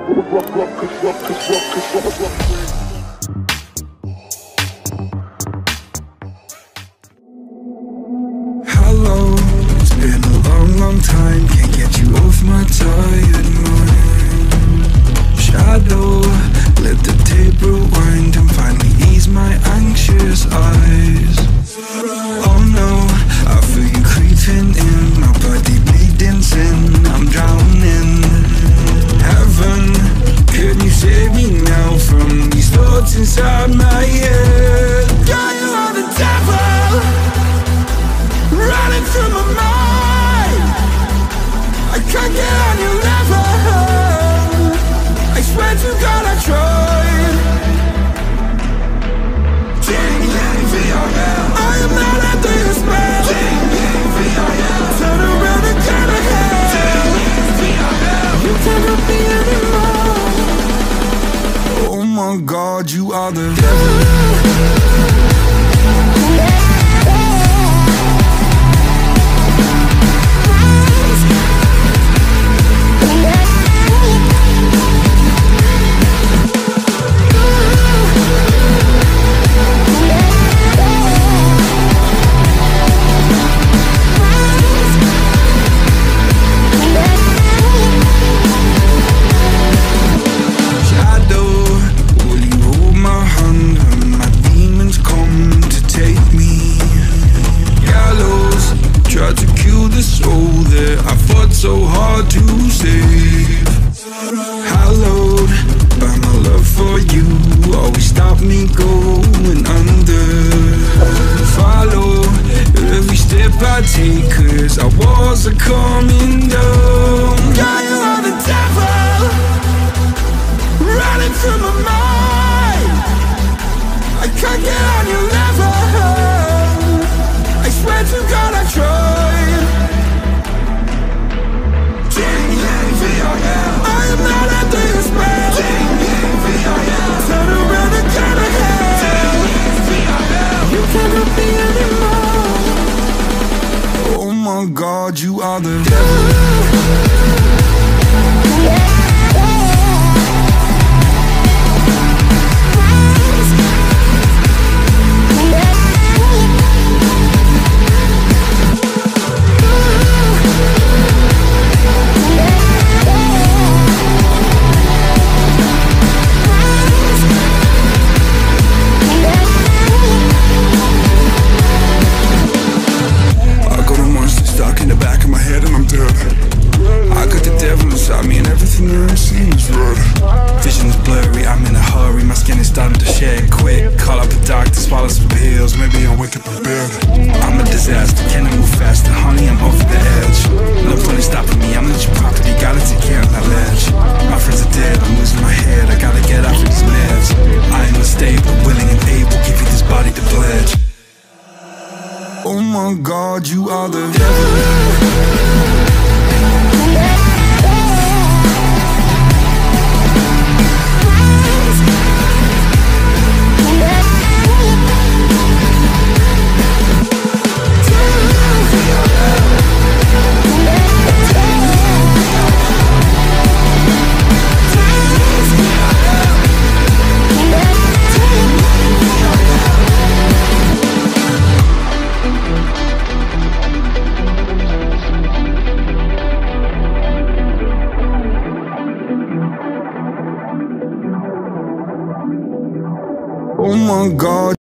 Hello, it's been a long, long time. Can't get you off my tired mind. Shadow, let the tape rewind and finally ease my anxious eyes. Oh no, I feel you creeping in, my body bleeding sin. I'm drowning. Heaven, can you save me now from these thoughts inside my head? God, you are the devil, running through my mind. I can't get on your level. I swear to God I tried. Ding, ding, VRL. I am not under your spell. Ding, ding, VRL. Turn around and turn ahead. Ding, ding, VRL. You can't help me anymore. Oh my God, you are the devil. So hard to save. Hallowed by my love for you, always stop me going under. Follow every step I take, cause our walls are coming down. God, you are the devil, running through my mind. I can't get on your level. I swear to God I tried. I am not under your spell. Turn around and turn ahead. You can't help me anymore. Oh my God, you are the devil. I'm a disaster, can I move faster? Honey, I'm off the edge. No point in stopping me, I'm not your property. Gotta take care of that ledge. My friends are dead, I'm losing my head. I gotta get off of these meds. I am unstable, willing and able. Give you this body to pledge. Oh my God, you are the devil. Oh my God.